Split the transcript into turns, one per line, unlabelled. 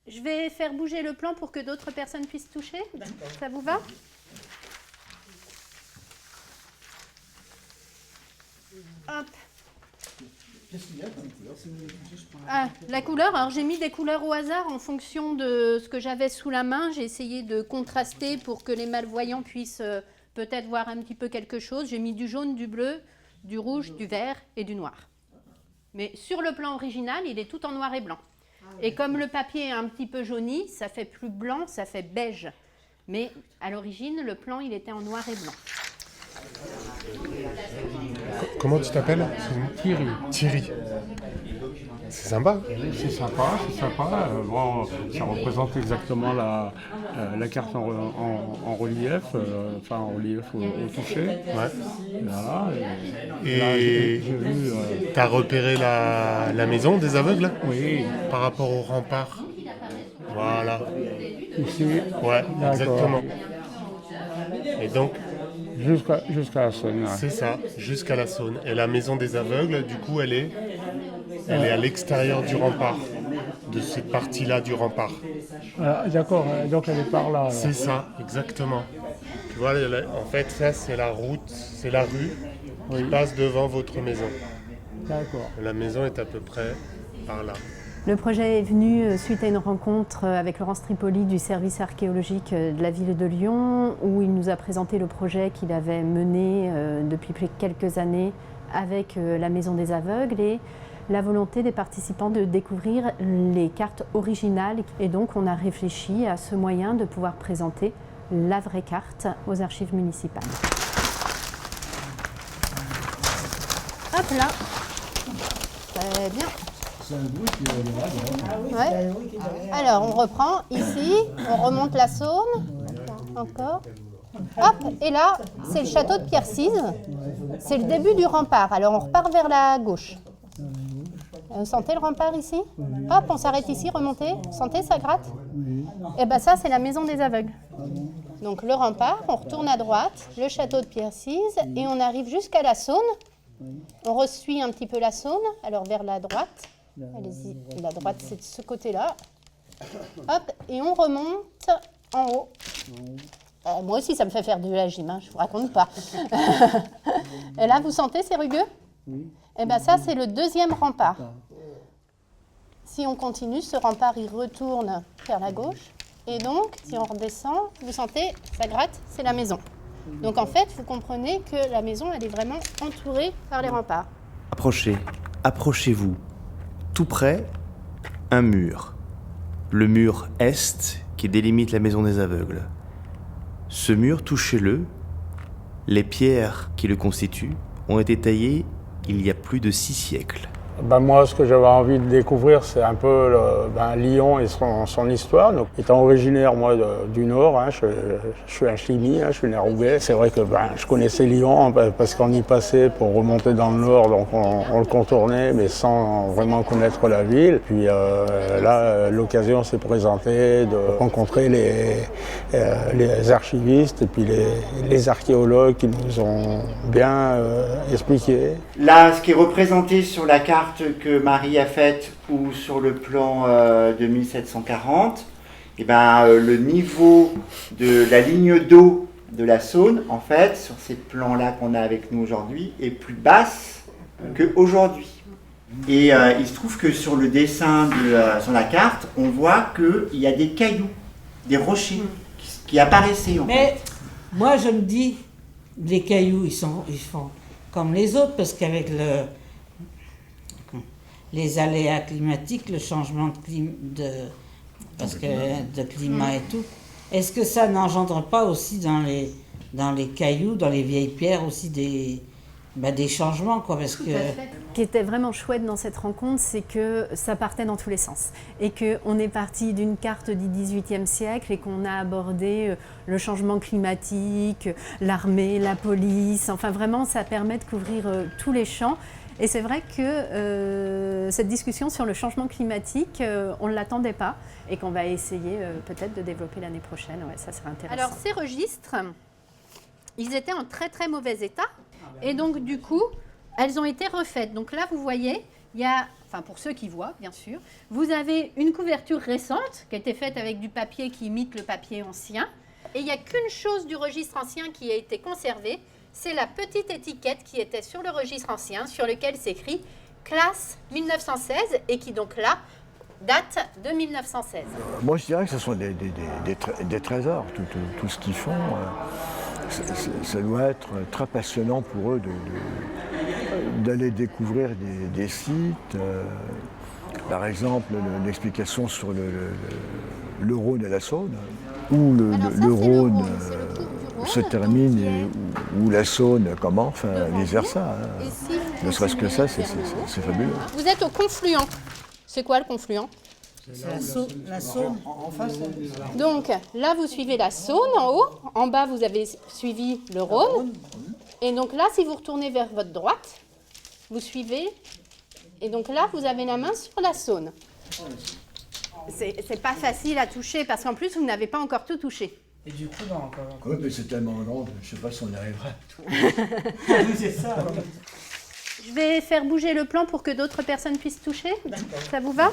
Je vais faire bouger le plan pour que d'autres personnes puissent toucher. Ça vous va? Hop.
Qu'est-ce qu'il y a comme couleur?
Ah, la couleur, alors j'ai mis des couleurs au hasard en fonction de ce que j'avais sous la main. J'ai essayé de contraster pour que les malvoyants puissent peut-être voir un petit peu quelque chose. J'ai mis du jaune, du bleu, du rouge, du vert et du noir. Mais sur le plan original, il est tout en noir et blanc. Et comme le papier est un petit peu jauni, ça fait plus blanc, ça fait beige. Mais à l'origine, le plan, il était en noir et blanc.
Comment tu t'appelles?
Thierry.
Thierry. C'est sympa.
C'est sympa, c'est sympa. Bon, ça représente exactement la carte en relief, enfin en relief au toucher.
Ouais.
Voilà.
Et
Là, j'ai vu.
t'as repéré la maison des aveugles
Oui,
par rapport au rempart. Voilà.
ici.
Ouais,
D'accord.
exactement. Et donc,
Jusqu'à la Saône. Ouais.
c'est ça, jusqu'à la Saône. Et la maison des aveugles, du coup, elle est à l'extérieur du rempart, de cette partie-là du rempart.
Ah, d'accord, donc elle est par là. Alors.
C'est ça, exactement. Tu vois, en fait, ça, c'est la route, c'est la rue qui
Oui.
passe devant votre maison.
D'accord.
La maison est à peu près par là.
Le projet est venu suite à une rencontre avec Laurence Tripoli du service archéologique de la ville de Lyon, où il nous a présenté le projet qu'il avait mené depuis quelques années avec la Maison des Aveugles et la volonté des participants de découvrir les cartes originales. Et donc on a réfléchi à ce moyen de pouvoir présenter la vraie carte aux archives municipales. Hop là, très bien.
C'est un bruit qui est là.
Ouais. Alors, on reprend ici, on remonte la Saône, encore. Hop, et là, c'est le château de Pierre-Cise. C'est le début du rempart. Alors, on repart vers la gauche. Vous sentez le rempart ici? Hop, on s'arrête ici, remontez. Vous sentez, ça gratte? Et bien ça, c'est la maison des aveugles. Donc, le rempart, on retourne à droite, le château de Pierre-Cise, et on arrive jusqu'à la Saône. On ressuit un petit peu la Saône, alors vers la droite. Allez-y, la droite c'est de ce côté-là. Hop, et on remonte en haut. Moi aussi ça me fait faire de la gym, hein, je vous raconte pas. Et là vous sentez c'est rugueux? Oui. Et bien ça c'est le deuxième rempart. Si on continue, ce rempart il retourne vers la gauche. Et donc si on redescend, vous sentez, ça gratte, c'est la maison. Donc en fait vous comprenez que la maison elle est vraiment entourée par les remparts.
Approchez-vous. Tout près, un mur. Le mur est qui délimite la maison des aveugles. Ce mur, touchez-le. Les pierres qui le constituent ont été taillées il y a plus de 6 siècles.
Ben moi, ce que j'avais envie de découvrir, c'est un peu Lyon et son histoire. Donc, étant originaire, moi, du Nord, hein, je suis un chimie, hein, je suis né à Roubaix. C'est vrai que je connaissais Lyon parce qu'on y passait pour remonter dans le Nord, donc on le contournait, mais sans vraiment connaître la ville. Puis là, l'occasion s'est présentée de rencontrer les archivistes et puis les archéologues qui nous ont bien expliqué.
Là, ce qui est représenté sur la carte que Marie a faite ou sur le plan de 1740, eh ben, le niveau de la ligne d'eau de la Saône, en fait, sur ces plans-là qu'on a avec nous aujourd'hui, est plus basse qu'aujourd'hui. Et il se trouve que sur le dessin sur la carte, on voit qu'il y a des cailloux, des rochers qui apparaissaient.
Mais moi, je me dis, les cailloux, ils font comme les autres, parce qu'avec les aléas climatiques, le changement de climat et tout, est-ce que ça n'engendre pas aussi dans les cailloux, dans les vieilles pierres aussi des changements, quoi, parce que...
Ce qui était vraiment chouette dans cette rencontre, c'est que ça partait dans tous les sens. Et qu'on est parti d'une carte du XVIIIe siècle et qu'on a abordé le changement climatique, l'armée, la police. Enfin, vraiment, ça permet de couvrir tous les champs. Et c'est vrai que cette discussion sur le changement climatique, on ne l'attendait pas et qu'on va essayer peut-être de développer l'année prochaine. Ouais, ça sera intéressant. Alors, ces registres, ils étaient en très très mauvais état. Et donc, du coup, elles ont été refaites. Donc là, vous voyez il y a, enfin pour ceux qui voient bien sûr, vous avez une couverture récente qui a été faite avec du papier qui imite le papier ancien. Et il n'y a qu'une chose du registre ancien qui a été conservée, c'est la petite étiquette qui était sur le registre ancien, sur lequel s'écrit classe 1916 et qui donc là date de 1916.
Moi, je dirais que ce sont des trésors, tout ce qu'ils font. Ça doit être très passionnant pour eux d'aller découvrir des sites. Par exemple, l'explication sur le Rhône et la Saône, où le Rhône se termine et où la Saône commence, enfin vice-versa. Ne serait-ce que ça, c'est fabuleux.
Vous êtes au confluent. C'est quoi le confluent?
La Saône.
En face,
Donc là, vous suivez la Saône en haut. En bas, vous avez suivi le Rhône. Et donc là, si vous retournez vers votre droite, vous suivez. Et donc là, vous avez la main sur la Saône. C'est pas facile à toucher parce qu'en plus, vous n'avez pas encore tout touché.
Et du coup, non, encore.
Oui, mais c'est tellement grand, je ne sais pas si on y arrivera.
C'est ça.
Je vais faire bouger le plan pour que d'autres personnes puissent toucher. Ça vous va?